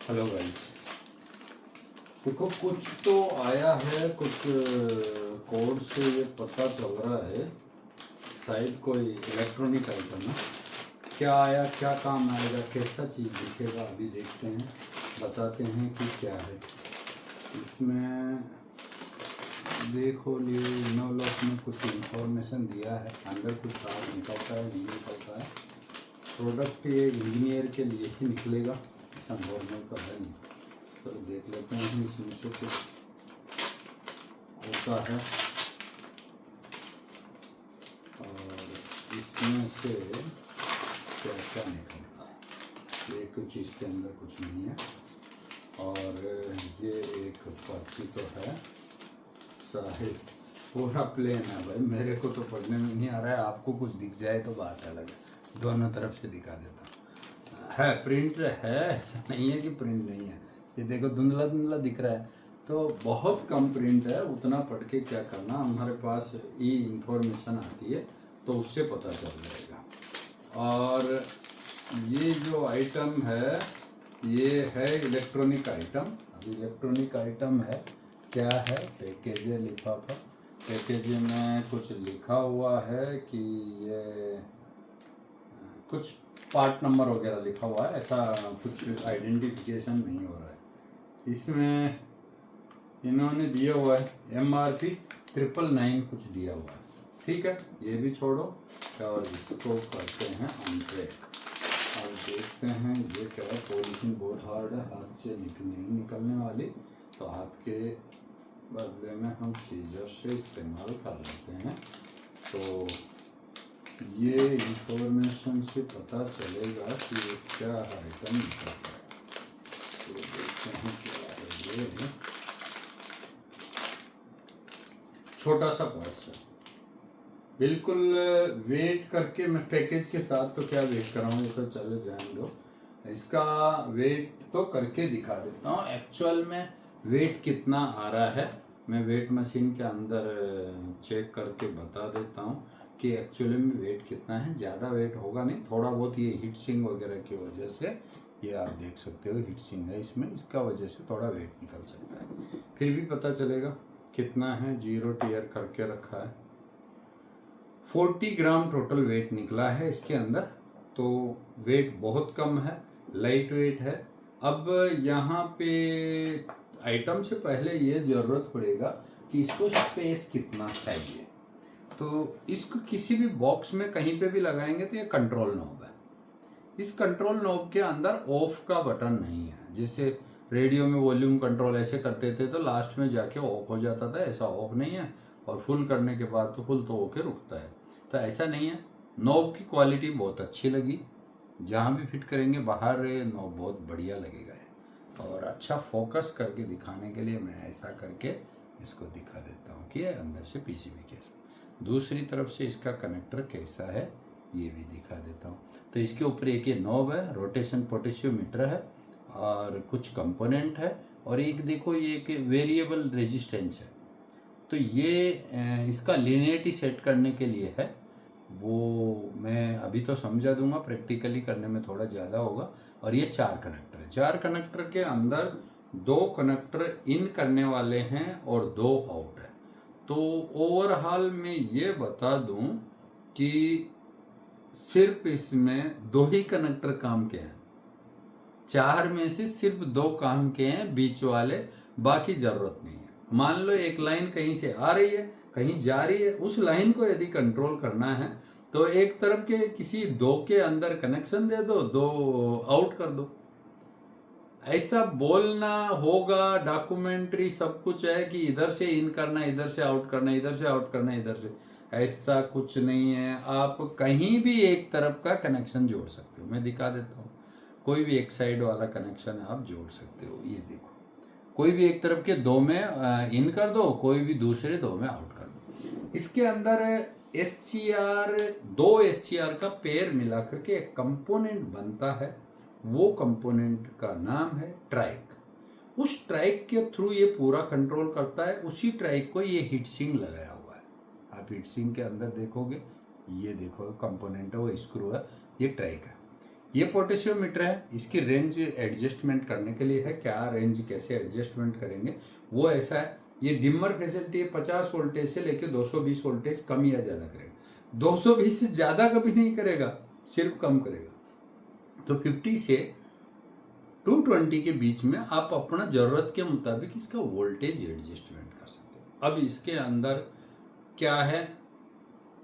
Hello guys. देखो कुछ तो आया है, कुछ कोड से ये पता चल रहा है शायद कोई इलेक्ट्रॉनिक आइटम है। क्या आया, क्या काम आएगा, कैसा चीज़ दिखेगा, अभी देखते हैं, बताते हैं कि क्या है इसमें। देखो ये इनोलॉक में कुछ इंफॉर्मेशन दिया है, अंदर कुछ साफ निकलता है नहीं निकलता है। प्रोडक्ट ये इंजीनियर के लिए ही निकलेगा, ऐसा नॉर्मल तो है नहीं। तो देख लेते हैं इसमें से कुछ होता है और इसमें से क्या क्या निकलता है। ये कुछ इसके अंदर कुछ नहीं है और ये एक पर्ची तो है शायद, पूरा प्लेन है भाई। मेरे को तो पढ़ने में नहीं आ रहा है, आपको कुछ दिख जाए तो बात अलग है। दोनों तरफ से दिखा देता है। प्रिंट है, ऐसा नहीं है कि प्रिंट नहीं है। ये देखो धुंधला धुंधला दिख रहा है तो बहुत कम प्रिंट है। उतना पढ़ के क्या करना, हमारे पास ई इंफॉर्मेशन आती है तो उससे पता चल जाएगा। और ये जो आइटम है ये है इलेक्ट्रॉनिक आइटम। अब इलेक्ट्रॉनिक आइटम है, क्या है, पैकेज है, लिफाफा। पैकेज में कुछ लिखा हुआ है कि ये कुछ पार्ट नंबर वगैरह लिखा हुआ है, ऐसा कुछ आइडेंटिफिकेशन नहीं हो रहा है। इसमें इन्होंने दिया हुआ है MRP 999 कुछ दिया हुआ है। ठीक है, ये भी छोड़ो और इसको करते हैं अनब्रेक और देखते हैं ये क्या है। पॉलिथीन बहुत हार्ड है, हाथ से नहीं निकलने वाली, तो हाथ के बदले में हम सीजर से इस्तेमाल कर लेते हैं। तो ये इंफॉर्मेशन से पता चलेगा कि ये क्या आइटम निकलता है। तो देखते हैं क्या है। ये छोटा सा पर्स है, बिल्कुल वेट करके मैं पैकेज के साथ तो क्या वेट कर रहा हूँ, तो चलो जाने दो। इसका वेट तो करके दिखा देता हूँ एक्चुअल में वेट कितना आ रहा है। मैं वेट मशीन के अंदर चेक करके बता देता हूँ कि एक्चुअली में वेट कितना है। ज़्यादा वेट होगा नहीं, थोड़ा बहुत ये हीट सिंक वगैरह की वजह से, ये आप देख सकते हो हीट सिंक है इसमें, इसका वजह से थोड़ा वेट निकल सकता है। फिर भी पता चलेगा कितना है। 0 टीयर करके रखा है। 40 ग्राम टोटल वेट निकला है इसके अंदर, तो वेट बहुत कम है, लाइट वेट है। अब यहाँ पे आइटम से पहले ये ज़रूरत पड़ेगा कि इसको स्पेस कितना चाहिए। तो इसको किसी भी बॉक्स में कहीं पे भी लगाएंगे तो ये कंट्रोल नॉब है। इस कंट्रोल नॉब के अंदर ऑफ का बटन नहीं है। जैसे रेडियो में वॉल्यूम कंट्रोल ऐसे करते थे तो लास्ट में जाके ऑफ हो जाता था, ऐसा ऑफ नहीं है। और फुल करने के बाद तो फुल तो होके रुकता है, तो ऐसा नहीं है। नॉब की क्वालिटी बहुत अच्छी लगी, जहाँ भी फिट करेंगे बाहर नॉब बहुत बढ़िया लगेगा। और अच्छा फोकस करके दिखाने के लिए मैं ऐसा करके इसको दिखा देता हूँ कि अंदर से PCB कैसा। दूसरी तरफ से इसका कनेक्टर कैसा है ये भी दिखा देता हूँ। तो इसके ऊपर एक ये नॉब है, रोटेशन पोटेशियोमीटर है और कुछ कंपोनेंट है, और एक देखो ये एक वेरिएबल रेजिस्टेंस है। तो ये इसका लिनियरिटी सेट करने के लिए है, वो मैं अभी तो समझा दूंगा, प्रैक्टिकली करने में थोड़ा ज़्यादा होगा। और ये 4 कनेक्टर है। 4 कनेक्टर के अंदर 2 कनेक्टर इन करने वाले हैं और 2 आउट है। तो ओवरऑल में ये बता दूं कि सिर्फ इसमें 2 ही कनेक्टर काम के हैं। 4 में से सिर्फ 2 काम के हैं, बीच वाले बाकी जरूरत नहीं है। मान लो एक लाइन कहीं से आ रही है, कहीं जा रही है, उस लाइन को यदि कंट्रोल करना है तो एक तरफ के किसी 2 के अंदर कनेक्शन दे दो, 2 आउट कर दो। ऐसा बोलना होगा, डॉक्यूमेंट्री सब कुछ है कि इधर से इन करना, इधर से आउट करना, इधर से आउट करना, इधर से, ऐसा कुछ नहीं है। आप कहीं भी एक तरफ का कनेक्शन जोड़ सकते हो। मैं दिखा देता हूँ, कोई भी एक साइड वाला कनेक्शन आप जोड़ सकते हो। ये देखो, कोई भी एक तरफ के 2 में इन कर दो, कोई भी दूसरे 2 में आउट कर दो। इसके अंदर SCR, 2 SCR का पेयर मिलाकर के एक कंपोनेंट बनता है। वो कंपोनेंट का नाम है ट्राइक। उस ट्राइक के थ्रू ये पूरा कंट्रोल करता है। उसी ट्राइक को ये हीट सिंक लगाया हुआ है। आप हीट सिंक के अंदर देखोगे, ये देखो कंपोनेंट है, वो स्क्रू है, ये ट्राइक है। ये पोटेशियोमीटर है, इसकी रेंज एडजस्टमेंट करने के लिए है। क्या रेंज कैसे एडजस्टमेंट करेंगे वो ऐसा है। ये डिमर फैसिलिटी है, 50 वोल्टेज से लेकर 220 वोल्टेज कम या ज़्यादा करेगा। 220 से ज़्यादा कभी नहीं करेगा, सिर्फ कम करेगा। तो 50 से 220 के बीच में आप अपना ज़रूरत के मुताबिक इसका वोल्टेज एडजस्टमेंट कर सकते हो। अब इसके अंदर क्या है,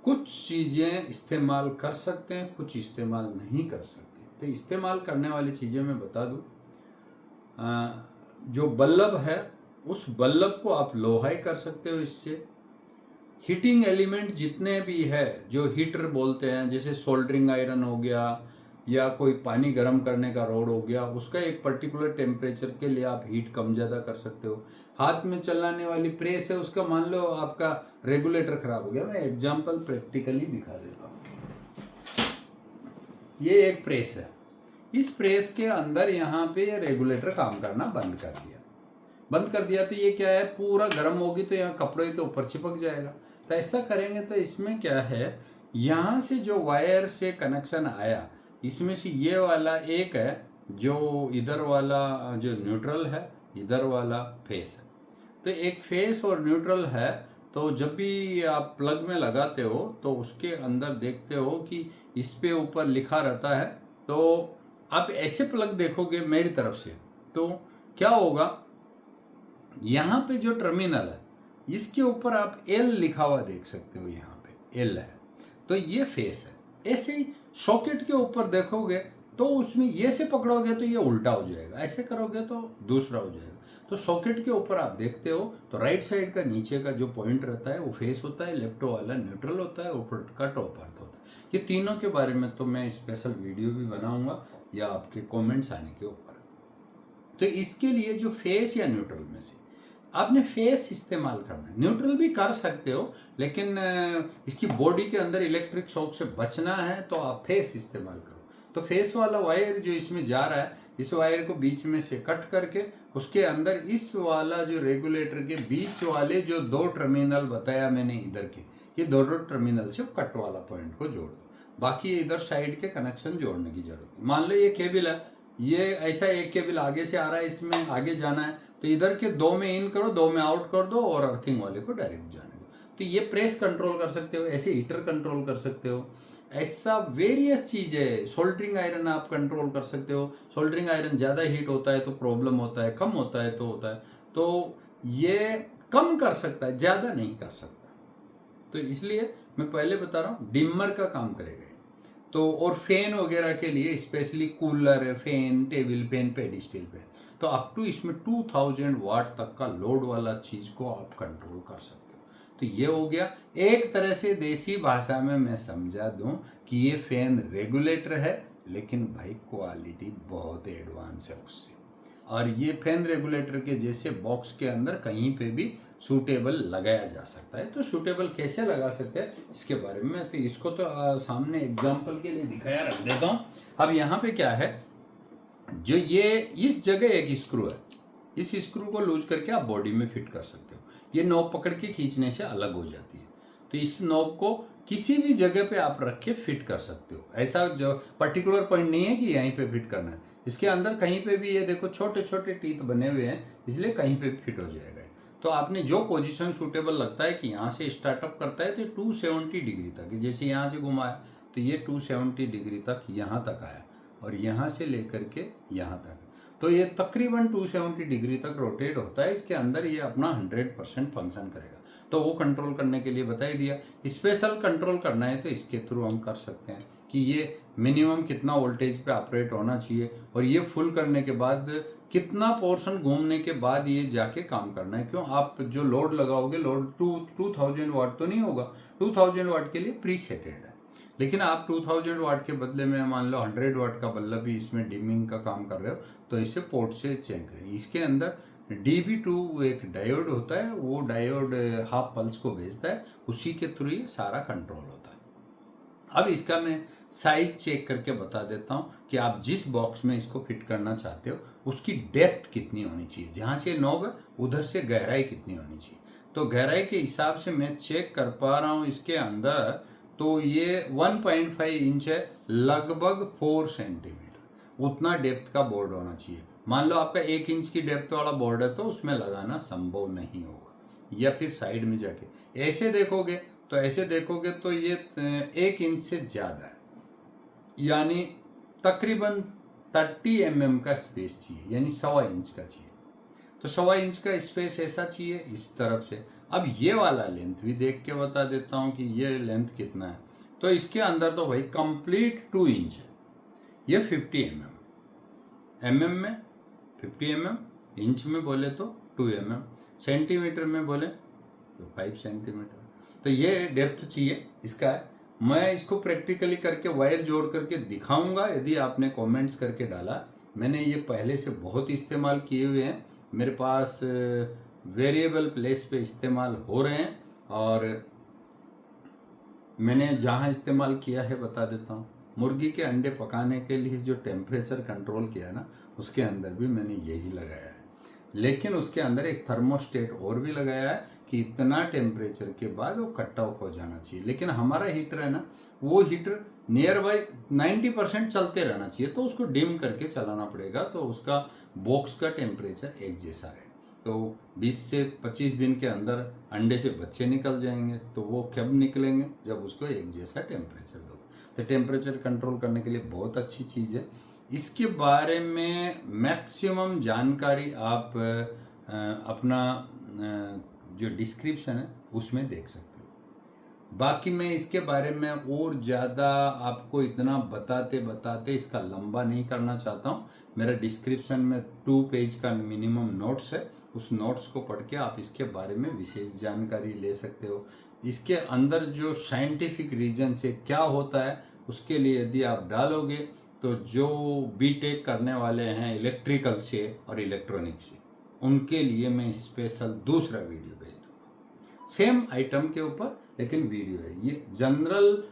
कुछ चीज़ें इस्तेमाल कर सकते हैं, कुछ इस्तेमाल नहीं कर सकते। तो इस्तेमाल करने वाली चीज़ें मैं बता दूं, जो बल्ब है उस बल्ब को आप लोहाई कर सकते हो इससे। हीटिंग एलिमेंट जितने भी है, जो हीटर बोलते हैं, जैसे सोल्डरिंग आयरन हो गया या कोई पानी गर्म करने का रोड हो गया, उसका एक पर्टिकुलर टेम्परेचर के लिए आप हीट कम ज़्यादा कर सकते हो। हाथ में चलाने वाली प्रेस है, उसका मान लो आपका रेगुलेटर खराब हो गया, मैं एग्जांपल प्रैक्टिकली दिखा देता हूँ। ये एक प्रेस है, इस प्रेस के अंदर यहाँ पे ये रेगुलेटर काम करना बंद कर दिया तो ये क्या है, पूरा गर्म होगी तो यहाँ कपड़े के ऊपर चिपक जाएगा। तो ऐसा करेंगे तो इसमें क्या है, यहाँ से जो वायर से कनेक्शन आया, इसमें से ये वाला एक है, जो इधर वाला जो न्यूट्रल है, इधर वाला फेस है। तो एक फेस और न्यूट्रल है, तो जब भी आप प्लग में लगाते हो तो उसके अंदर देखते हो कि इस पे ऊपर लिखा रहता है। तो आप ऐसे प्लग देखोगे मेरी तरफ से तो क्या होगा, यहाँ पे जो टर्मिनल है इसके ऊपर आप एल लिखा हुआ देख सकते हो, यहाँ पे एल है तो ये फेस है। ऐसे ही सॉकेट के ऊपर देखोगे तो उसमें ये से पकड़ोगे तो ये उल्टा हो जाएगा, ऐसे करोगे तो दूसरा हो जाएगा। तो सॉकेट के ऊपर आप देखते हो तो राइट साइड का नीचे का जो पॉइंट रहता है वो फेस होता है, लेफ्ट वाला न्यूट्रल होता है, ऊपर का टॉप अर्थ होता है। ये तीनों के बारे में तो मैं स्पेशल वीडियो भी बनाऊंगा या आपके कॉमेंट्स आने के ऊपर। तो इसके लिए जो फेस या न्यूट्रल में से आपने फेस इस्तेमाल करना है, न्यूट्रल भी कर सकते हो, लेकिन इसकी बॉडी के अंदर इलेक्ट्रिक शॉक से बचना है तो आप फेस इस्तेमाल करो। तो फेस वाला वायर जो इसमें जा रहा है, इस वायर को बीच में से कट करके उसके अंदर इस वाला जो रेगुलेटर के बीच वाले जो दो टर्मिनल बताया मैंने इधर के, ये दोनों टर्मिनल से कट वाला पॉइंट को जोड़ दो। बाकी इधर साइड के कनेक्शन जोड़ने की जरूरत है। मान लो ये केबल है, ये ऐसा एक केबल आगे से आ रहा है, इसमें आगे जाना है तो इधर के 2 में इन करो, 2 में आउट कर दो और अर्थिंग वाले को डायरेक्ट जाने दो। तो ये प्रेस कंट्रोल कर सकते हो, ऐसे हीटर कंट्रोल कर सकते हो, ऐसा वेरियस चीज है। सोल्डरिंग आयरन आप कंट्रोल कर सकते हो। सोल्डरिंग आयरन ज़्यादा हीट होता है तो प्रॉब्लम होता है, कम होता है तो होता है। तो ये कम कर सकता है, ज़्यादा नहीं कर सकता। तो इसलिए मैं पहले बता रहा हूँ डिमर का काम करेगा। तो और फैन वगैरह के लिए specially cooler, fan, table fan, pedestal fan, तो अप टू इसमें 2000 वाट तक का लोड वाला चीज को आप कंट्रोल कर सकते हो। तो ये हो गया एक तरह से देसी भाषा में मैं समझा दूं कि ये फैन रेगुलेटर है, लेकिन भाई क्वालिटी बहुत एडवांस है उससे। और ये फैन रेगुलेटर के जैसे बॉक्स के अंदर कहीं पे भी सूटेबल लगाया जा सकता है। तो सूटेबल कैसे लगा सकते हैं इसके बारे में तो इसको तो सामने एग्जांपल के लिए दिखाया रख देता हूँ। अब यहाँ पे क्या है, जो ये इस जगह एक स्क्रू है, इस स्क्रू को लूज करके आप बॉडी में फिट कर सकते हो। ये नॉब पकड़ के खींचने से अलग हो जाती है। तो इस नॉब को किसी भी जगह पे आप रख के फिट कर सकते हो। ऐसा जो पर्टिकुलर पॉइंट नहीं है कि यहीं पे फिट करना है। इसके अंदर कहीं पे भी ये देखो छोटे छोटे टीथ बने हुए हैं, इसलिए कहीं पे फिट हो जाएगा। तो आपने जो पोजीशन सूटेबल लगता है कि यहाँ से स्टार्टअप करता है तो 270 डिग्री तक, जैसे यहाँ से घुमाया तो ये 270 डिग्री तक यहाँ तक आया और यहाँ से लेकर के यहाँ तक, तो ये तकरीबन 270 डिग्री तक रोटेट होता है। इसके अंदर ये अपना 100% फंक्शन करेगा। तो वो कंट्रोल करने के लिए बता ही दिया। स्पेशल कंट्रोल करना है तो इसके थ्रू हम कर सकते हैं कि ये मिनिमम कितना वोल्टेज पे ऑपरेट होना चाहिए और ये फुल करने के बाद कितना पोर्शन घूमने के बाद ये जाके काम करना है। क्यों, आप जो लोड लगाओगे, लोड 2000 वाट तो नहीं होगा, 2000 वाट के लिए प्री सेटेड है। लेकिन आप 2000 वाट के बदले में मान लो 100 वाट का बल्ब भी इसमें डिमिंग का काम कर रहे हो तो इसे पोर्ट से चेक करें। इसके अंदर DB2 एक डायोड होता है, वो डायोड हाफ पल्स को भेजता है, उसी के थ्रू ये सारा कंट्रोल होता है। अब इसका मैं साइज चेक करके बता देता हूँ कि आप जिस बॉक्स में इसको फिट करना चाहते हो उसकी डेप्थ कितनी होनी चाहिए, जहाँ से नॉब है उधर से गहराई कितनी होनी चाहिए। तो गहराई के हिसाब से मैं चेक कर पा रहा हूँ इसके अंदर तो ये 1.5 इंच है, लगभग 4 सेंटीमीटर उतना डेप्थ का बोर्ड होना चाहिए। मान लो आपका 1 इंच की डेप्थ वाला बोर्ड है तो उसमें लगाना संभव नहीं होगा, या फिर साइड में जाके ऐसे देखोगे तो ये 1 इंच से ज़्यादा है, यानी तकरीबन 30 का स्पेस चाहिए, यानी 1.25 इंच का चाहिए। तो 1.25 इंच का स्पेस ऐसा चाहिए इस तरफ से। अब ये वाला लेंथ भी देख के बता देता हूँ कि ये लेंथ कितना है। तो इसके अंदर तो भाई कंप्लीट 2 इंच है, ये 50 में 50 इंच में बोले तो 2 सेंटीमीटर में बोले तो 5 सेंटीमीटर। तो ये डेप्थ चाहिए इसका है। मैं इसको प्रैक्टिकली करके वायर जोड़ करके दिखाऊंगा। यदि आपने कमेंट्स करके डाला, मैंने ये पहले से बहुत इस्तेमाल किए हुए हैं, मेरे पास वेरिएबल प्लेस पे इस्तेमाल हो रहे हैं, और मैंने जहाँ इस्तेमाल किया है बता देता हूँ। मुर्गी के अंडे पकाने के लिए जो टेम्परेचर कंट्रोल किया ना, उसके अंदर भी मैंने यही लगाया है, लेकिन उसके अंदर एक थर्मोस्टेट और भी लगाया है कि इतना टेम्परेचर के बाद वो कट ऑफ हो जाना चाहिए। लेकिन हमारा हीटर है ना, वो हीटर नियर बाई 90% चलते रहना चाहिए, तो उसको डिम करके चलाना पड़ेगा, तो उसका बॉक्स का टेम्परेचर एक जैसा रहे। तो 20 से 25 दिन के अंदर अंडे से बच्चे निकल जाएंगे। तो वो कब निकलेंगे? जब उसको एक जैसा टेम्परेचर दोगे। तो टेम्परेचर कंट्रोल करने के लिए बहुत अच्छी चीज़ है। इसके बारे में मैक्सिमम जानकारी आप अपना जो डिस्क्रिप्शन है उसमें देख सकते हो। बाकी मैं इसके बारे में और ज़्यादा आपको इतना बताते बताते इसका लंबा नहीं करना चाहता हूँ। मेरा डिस्क्रिप्शन में 2 पेज का मिनिमम नोट्स है, उस नोट्स को पढ़ के आप इसके बारे में विशेष जानकारी ले सकते हो। इसके अंदर जो साइंटिफिक रीजन से क्या होता है, उसके लिए यदि आप डालोगे तो जो बीटेक करने वाले हैं इलेक्ट्रिकल से और इलेक्ट्रॉनिक से, उनके लिए मैं स्पेशल दूसरा वीडियो भेज दूँगा सेम आइटम के ऊपर, लेकिन वीडियो है। ये जनरल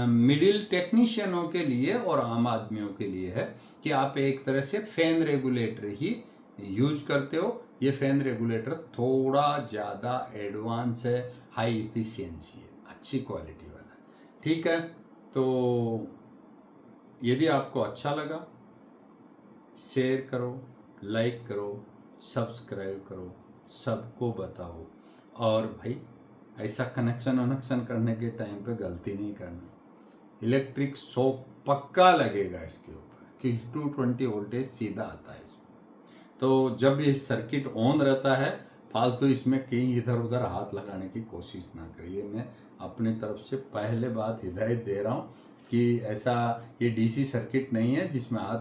मिडिल टेक्नीशियनों के लिए और आम आदमियों के लिए है कि आप एक तरह से फैन रेगुलेटर ही यूज करते हो। ये फैन रेगुलेटर थोड़ा ज़्यादा एडवांस है, हाई इफिशियंसी है, अच्छी क्वालिटी वाला। ठीक है, तो यदि आपको अच्छा लगा शेयर करो, लाइक करो, सब्सक्राइब करो, सबको बताओ। और भाई ऐसा कनेक्शन करने के टाइम पे गलती नहीं करना। इलेक्ट्रिक शॉक पक्का लगेगा इसके ऊपर कि 220 वोल्टेज सीधा आता है इसमें। तो जब ये सर्किट ऑन रहता है, फालतू इसमें कहीं इधर उधर हाथ लगाने की कोशिश ना करिए। मैं अपनी तरफ से पहले बात हिदायत दे रहा हूँ कि ऐसा ये डीसी सर्किट नहीं है जिसमें हाथ